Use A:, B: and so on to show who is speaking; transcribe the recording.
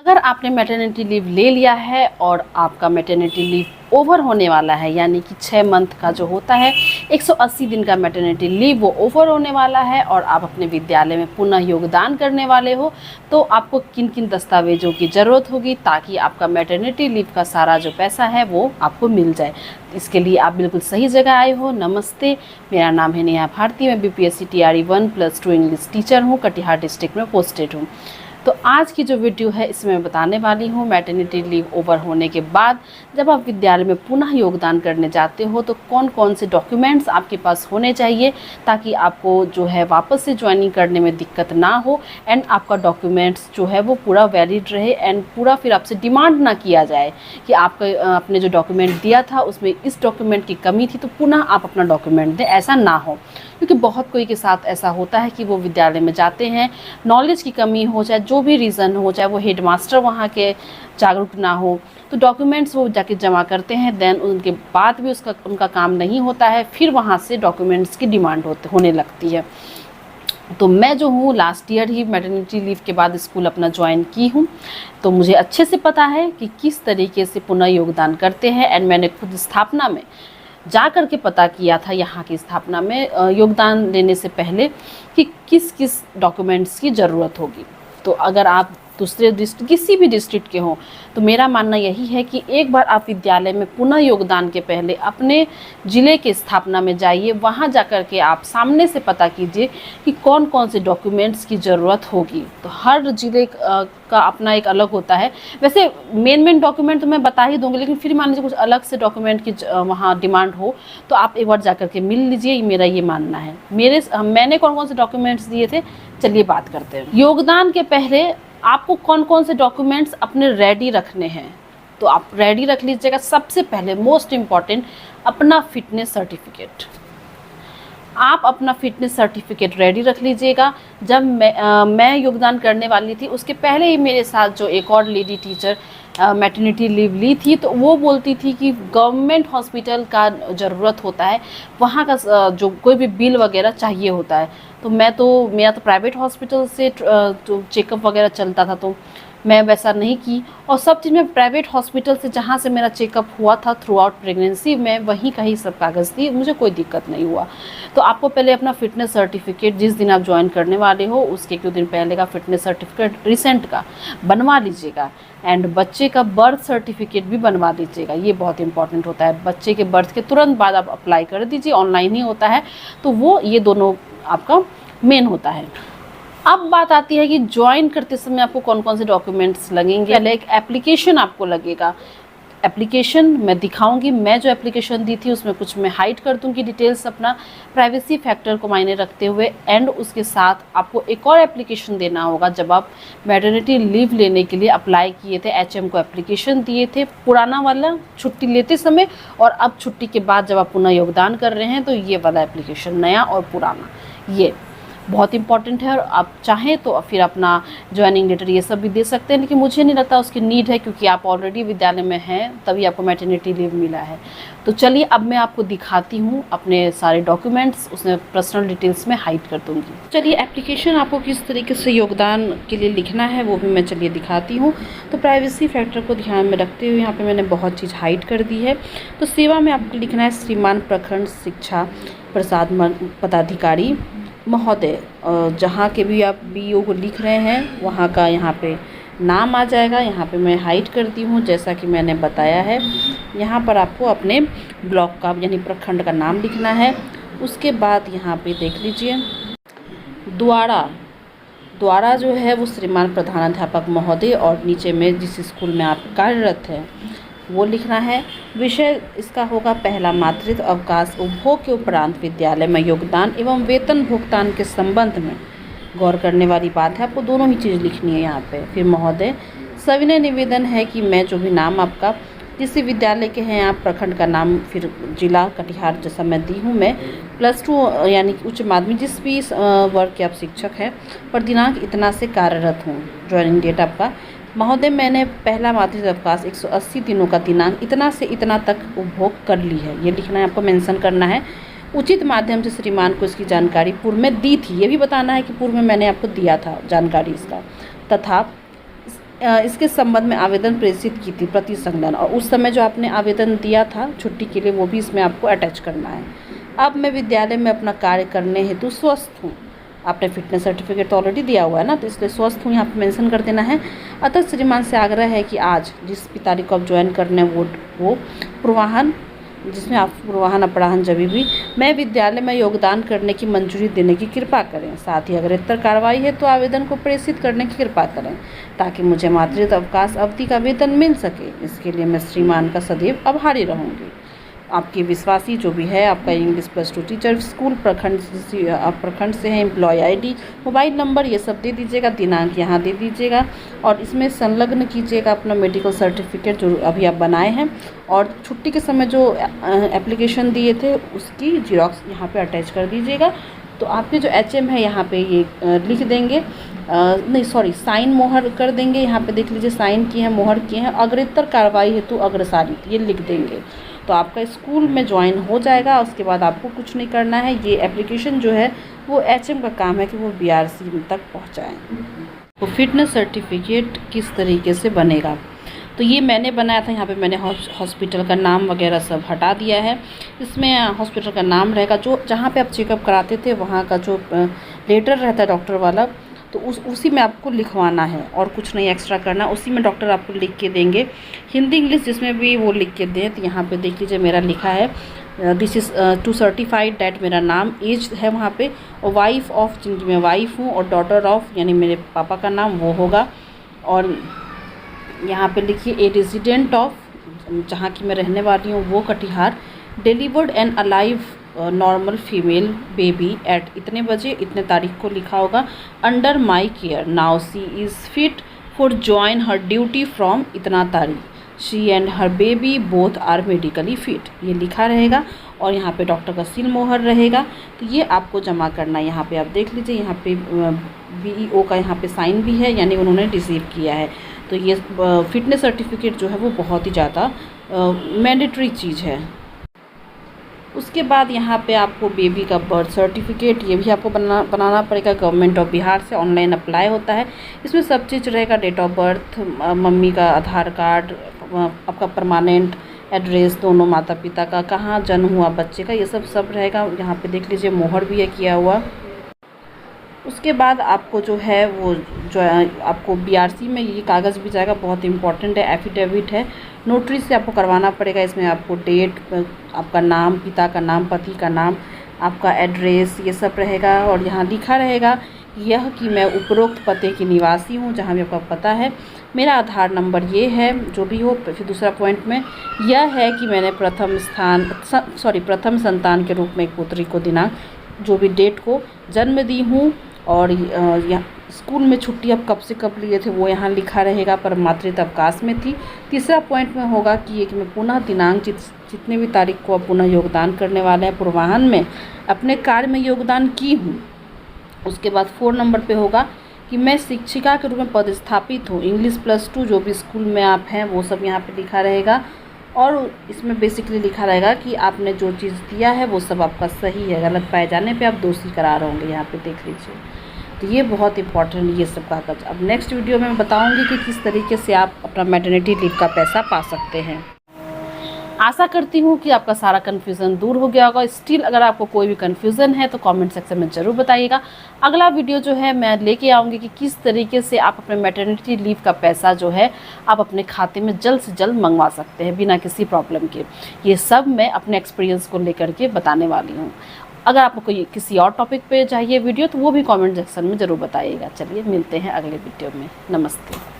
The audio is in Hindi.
A: अगर आपने मैटरनिटी लीव ले लिया है और आपका मैटरनिटी लीव ओवर होने वाला है, यानी कि 6 मंथ का जो होता है 180 दिन का मैटरनिटी लीव वो ओवर होने वाला है और आप अपने विद्यालय में पुनः योगदान करने वाले हो, तो आपको किन किन दस्तावेज़ों की ज़रूरत होगी ताकि आपका मैटरनिटी लीव का सारा जो पैसा है वो आपको मिल जाए। इसके लिए आप बिल्कुल सही जगह आए हो। नमस्ते, मेरा नाम है नेहा भारती, मैं BPSC TRE 1+2 इंग्लिश टीचर हूँ, कटिहार डिस्ट्रिक्ट में पोस्टेड हूँ। तो आज की जो वीडियो है इसमें मैं बताने वाली हूँ मैटरनिटी लीव ओवर होने के बाद जब आप विद्यालय में पुनः योगदान करने जाते हो तो कौन कौन से डॉक्यूमेंट्स आपके पास होने चाहिए ताकि आपको जो है वापस से ज्वाइनिंग करने में दिक्कत ना हो एंड आपका डॉक्यूमेंट्स जो है वो पूरा वैलिड रहे एंड पूरा फिर आपसे डिमांड ना किया जाए कि आपका आपने जो डॉक्यूमेंट दिया था उसमें इस डॉक्यूमेंट की कमी थी तो पुनः आप अपना डॉक्यूमेंट दें, ऐसा ना हो। क्योंकि बहुत कोई के साथ ऐसा होता है कि वो विद्यालय में जाते हैं, नॉलेज की कमी हो, चाहे जो भी रीज़न हो, चाहे वो हेडमास्टर वहाँ के जागरूक ना हो, तो डॉक्यूमेंट्स वो जाके जमा करते हैं, देन उनके बाद भी उनका काम नहीं होता है, फिर वहाँ से डॉक्यूमेंट्स की डिमांड होने लगती है। तो मैं जो हूँ लास्ट ईयर ही मैटरनिटी लीव के बाद स्कूल अपना ज्वाइन की हूँ, तो मुझे अच्छे से पता है कि किस तरीके से पुनः योगदान करते हैं एंड मैंने खुद स्थापना में जा कर के पता किया था, यहाँ की स्थापना में योगदान देने से पहले कि किस किस डॉक्यूमेंट्स की ज़रूरत होगी। तो अगर आप दूसरे डिस्ट्रिक्ट किसी भी डिस्ट्रिक्ट के हों तो मेरा मानना यही है कि एक बार आप विद्यालय में पुनः योगदान के पहले अपने ज़िले के स्थापना में जाइए, वहाँ जाकर के आप सामने से पता कीजिए कि कौन कौन से डॉक्यूमेंट्स की ज़रूरत होगी। तो हर ज़िले का अपना एक अलग होता है। वैसे मेन डॉक्यूमेंट तो मैं बता ही दूँगी, लेकिन फिर मान लीजिए कुछ अलग से डॉक्यूमेंट की वहाँ डिमांड हो तो आप एक बार जा कर के मिल लीजिए, मेरा ये मानना है। मैंने कौन कौन से डॉक्यूमेंट्स दिए थे, चलिए बात करते हैं। योगदान के पहले आपको कौन कौन से डॉक्यूमेंट्स अपने रेडी रखने हैं, तो आप रेडी रख लीजिएगा। सबसे पहले मोस्ट इम्पॉर्टेंट अपना फिटनेस सर्टिफिकेट, आप अपना फिटनेस सर्टिफिकेट रेडी रख लीजिएगा। जब मैं योगदान करने वाली थी उसके पहले ही मेरे साथ जो एक और लेडी टीचर मैटरनिटी लीव ली थी तो वो बोलती थी कि गवर्नमेंट हॉस्पिटल का ज़रूरत होता है, वहाँ का जो कोई भी बिल वगैरह चाहिए होता है। तो मेरा तो प्राइवेट हॉस्पिटल से जो चेकअप वगैरह चलता था तो मैं वैसा नहीं की, और सब चीज़ मैं प्राइवेट हॉस्पिटल से जहाँ से मेरा चेकअप हुआ था थ्रू आउट प्रेगनेंसी में वहीं का ही सब कागज़ थी, मुझे कोई दिक्कत नहीं हुआ। तो आपको पहले अपना फ़िटनेस सर्टिफिकेट जिस दिन आप ज्वाइन करने वाले हो उसके 1 दिन पहले का फ़िटनेस सर्टिफिकेट रिसेंट का बनवा लीजिएगा एंड बच्चे का बर्थ सर्टिफिकेट भी बनवा दीजिएगा, ये बहुत इंपॉर्टेंट होता है। बच्चे के बर्थ के तुरंत बाद आप अप्लाई कर दीजिए, ऑनलाइन ही होता है, तो वो ये दोनों आपका मेन होता है। अब बात आती है कि ज्वाइन करते समय आपको कौन कौन से डॉक्यूमेंट्स लगेंगे। पहले एक एप्लीकेशन आपको लगेगा, एप्लीकेशन मैं दिखाऊंगी। मैं जो एप्लीकेशन दी थी उसमें कुछ मैं हाइड कर दूंगी डिटेल्स अपना, प्राइवेसी फैक्टर को मायने रखते हुए, एंड उसके साथ आपको एक और एप्लीकेशन देना होगा। जब आप मैटरनिटी लीव लेने के लिए अप्लाई किए थे, HM को एप्लीकेशन दिए थे पुराना वाला छुट्टी लेते समय, और अब छुट्टी के बाद जब आप पुनः योगदान कर रहे हैं तो ये वाला एप्लीकेशन, नया और पुराना, ये बहुत इंपॉर्टेंट है। और आप चाहें तो फिर अपना ज्वाइनिंग लेटर ये सब भी दे सकते हैं, लेकिन मुझे नहीं लगता उसकी नीड है क्योंकि आप ऑलरेडी विद्यालय में हैं तभी आपको मैटरनिटी लीव मिला है। तो चलिए अब मैं आपको दिखाती हूँ अपने सारे डॉक्यूमेंट्स, उसमें पर्सनल डिटेल्स में हाइड कर दूँगी। चलिए एप्लीकेशन आपको किस तरीके से योगदान के लिए लिखना है वो भी मैं चलिए दिखाती हूँ। तो प्राइवेसी फैक्टर को ध्यान में रखते हुए यहाँ पर मैंने बहुत चीज़ हाइड कर दी है। तो सेवा में आपको लिखना है श्रीमान प्रखंड शिक्षा प्रसाद पदाधिकारी महोदय, जहाँ के भी आप BO को लिख रहे हैं वहाँ का यहाँ पे नाम आ जाएगा। यहाँ पे मैं हाइड करती हूँ जैसा कि मैंने बताया है। यहाँ पर आपको अपने ब्लॉक का यानी प्रखंड का नाम लिखना है। उसके बाद यहाँ पे देख लीजिए द्वारा जो है वो श्रीमान प्रधानाध्यापक महोदय, और नीचे में जिस स्कूल में आप कार्यरत हैं वो लिखना है। विषय इसका होगा पहला मातृत्व अवकाश उपभोग के उपरांत विद्यालय में योगदान एवं वेतन भुगतान के संबंध में गौर करने वाली बात है, आपको दोनों ही चीज़ लिखनी है यहाँ पे। फिर महोदय, सविनय निवेदन है कि मैं जो भी नाम आपका जिस विद्यालय के हैं आप प्रखंड का नाम, फिर जिला कटिहार जैसा मैं दी हूँ, मैं +2 यानी कि उच्च माध्यमिक जिस भी वर्ग के आप शिक्षक हैं, पर दिनांक इतना से कार्यरत हूँ। ज्वाइनिंग डेट आपका महोदय, मैंने पहला मातृत्व अवकाश 180 दिनों का दिनांक इतना से इतना तक उपभोग कर ली है, ये लिखना है, आपको मेंशन करना है। उचित माध्यम से श्रीमान को इसकी जानकारी पूर्व में दी थी, ये भी बताना है कि पूर्व में मैंने आपको दिया था जानकारी इसका, तथा इसके संबंध में आवेदन प्रेषित की थी प्रति संलग्न, और उस समय जो आपने आवेदन दिया था छुट्टी के लिए वो भी इसमें आपको अटैच करना है। अब मैं विद्यालय में अपना कार्य करने हेतु स्वस्थ हूँ। आपने फिटनेस सर्टिफिकेट तो ऑलरेडी दिया हुआ है ना, तो इसलिए स्वस्थ हूँ यहाँ पे मेंशन कर देना है। अतः श्रीमान से आग्रह है कि आज जिस भी तारीख को आप ज्वाइन करने वो पूर्वाहन, जिसमें आप पूर्वाहन अपराहन जब भी मैं विद्यालय में योगदान करने की मंजूरी देने की कृपा करें। साथ ही अग्रेतर कार्रवाई है तो आवेदन को प्रेषित करने की कृपा करें ताकि मुझे मातृत्व अवकाश अवधि का वेतन मिल सके। इसके लिए मैं श्रीमान का सदैव आभारी रहूँगी। आपके विश्वासी जो भी है, आपका इंग्लिश +2 टीचर, स्कूल प्रखंड, आप प्रखंड से हैं, एम्प्लॉय ID, मोबाइल नंबर ये सब दे दीजिएगा, दिनांक यहाँ दे दीजिएगा और इसमें संलग्न कीजिएगा अपना मेडिकल सर्टिफिकेट जो अभी आप बनाए हैं, और छुट्टी के समय जो एप्लीकेशन दिए थे उसकी जीरोक्स यहाँ पे अटैच कर दीजिएगा। तो आपके जो HM है यहाँ पे ये लिख देंगे, नहीं सॉरी साइन मोहर कर देंगे। यहाँ पे देख लीजिए साइन किए हैं, मोहर किए हैं। अग्रेतर कार्रवाई हेतु अग्रसारित ये लिख देंगे तो आपका स्कूल में ज्वाइन हो जाएगा। उसके बाद आपको कुछ नहीं करना है। ये एप्लीकेशन जो है वो HM का काम है कि वो BRC तक पहुँचाएँ। तो फिटनेस सर्टिफिकेट किस तरीके से बनेगा, तो ये मैंने बनाया था। यहाँ पे मैंने हॉस्पिटल का नाम वगैरह सब हटा दिया है। इसमें हॉस्पिटल का नाम रहेगा, जो जहाँ पे आप चेकअप कराते थे वहाँ का जो लेटर रहता है डॉक्टर वाला, तो उसी में आपको लिखवाना है और कुछ नहीं एक्स्ट्रा करना। उसी में डॉक्टर आपको लिख के देंगे, हिंदी इंग्लिश जिसमें भी वो लिख के दें। तो यहाँ पे देख लीजिए मेरा लिखा है this is to certified that, मेरा नाम, एज है वहाँ पे, और वाइफ ऑफ जिनकी मैं वाइफ हूँ, और डॉटर ऑफ यानी मेरे पापा का नाम वो होगा। और यहाँ पे लिखिए ए रेजिडेंट ऑफ, जहाँ की मैं रहने वाली हूँ वो Katihar, delivered and alive normal female baby at इतने बजे इतने तारीख को लिखा होगा, under my care now she is fit for join her duty from इतना तारीख, she and her baby both are medically fit, ये लिखा रहेगा। और यहाँ पे डॉक्टर का सील मोहर रहेगा। तो ये आपको जमा करना है। यहाँ पे आप देख लीजिए, यहाँ पे BEO का यहाँ पे साइन भी है, यानी उन्होंने रिसीव किया है। तो ये फिटनेस सर्टिफिकेट जो है वो बहुत ही ज़्यादा मैंडेटरी चीज़ है। उसके बाद यहाँ पे आपको बेबी का बर्थ सर्टिफिकेट ये भी आपको बनाना पड़ेगा। गवर्नमेंट ऑफ बिहार से ऑनलाइन अप्लाई होता है। इसमें सब चीज़ रहेगा, डेट ऑफ बर्थ, मम्मी का आधार कार्ड, आपका परमानेंट एड्रेस, दोनों माता पिता का, कहाँ जन्म हुआ बच्चे का, ये सब रहेगा। यहाँ पे देख लीजिए मोहर भी है किया हुआ। उसके बाद आपको जो है वो जो आपको BRC में ये कागज़ भी जाएगा, बहुत इंपॉर्टेंट है, एफिडेविट है, नोटरी से आपको करवाना पड़ेगा। इसमें आपको डेट, आपका नाम, पिता का नाम, पति का नाम, आपका एड्रेस ये सब रहेगा। और यहाँ लिखा रहेगा यह कि मैं उपरोक्त पते की निवासी हूँ, जहाँ भी आपका पता है, मेरा आधार नंबर ये है, जो भी हो। फिर दूसरा पॉइंट में यह है कि मैंने प्रथम संतान के रूप में एक पुत्री को दिनांक जो भी डेट को जन्म दी हूँ। और यहाँ स्कूल में छुट्टी अब कब से कब लिए थे वो यहाँ लिखा रहेगा, पर मातृत्व अवकाश में थी। तीसरा पॉइंट में होगा कि ये कि मैं पुनः दिनांक जितने भी तारीख को अब पुनः योगदान करने वाले हैं पूर्वाहन में अपने कार्य में योगदान की हूँ। उसके बाद 4 नंबर पे होगा कि मैं शिक्षिका के रूप में पदस्थापित हूँ। इंग्लिश +2 जो भी स्कूल में आप हैं वो सब यहाँ पे लिखा रहेगा। और इसमें बेसिकली लिखा रहेगा कि आपने जो चीज़ दिया है वो सब आपका सही है, गलत पाए जाने पे आप दोषी करार होंगे। यहाँ पे देख लीजिए, तो ये बहुत इंपॉर्टेंट ये सब कागज। अब नेक्स्ट वीडियो में मैं बताऊँगी कि किस तरीके से आप अपना मैटरनिटी लीव का पैसा पा सकते हैं। आशा करती हूँ कि आपका सारा कन्फ्यूज़न दूर हो गया होगा। स्टिल अगर आपको कोई भी कन्फ्यूज़न है तो कमेंट सेक्शन में ज़रूर बताइएगा। अगला वीडियो जो है मैं लेके आऊँगी कि किस तरीके से आप अपने मैटरनिटी लीव का पैसा जो है आप अपने खाते में जल्द से जल्द मंगवा सकते हैं बिना किसी प्रॉब्लम के। ये सब मैं अपने एक्सपीरियंस को लेकर के बताने वाली हूँ। अगर आपको कोई किसी और टॉपिक पे चाहिए वीडियो तो वो भी कमेंट सेक्शन में ज़रूर बताइएगा। चलिए मिलते हैं अगले वीडियो में। नमस्ते।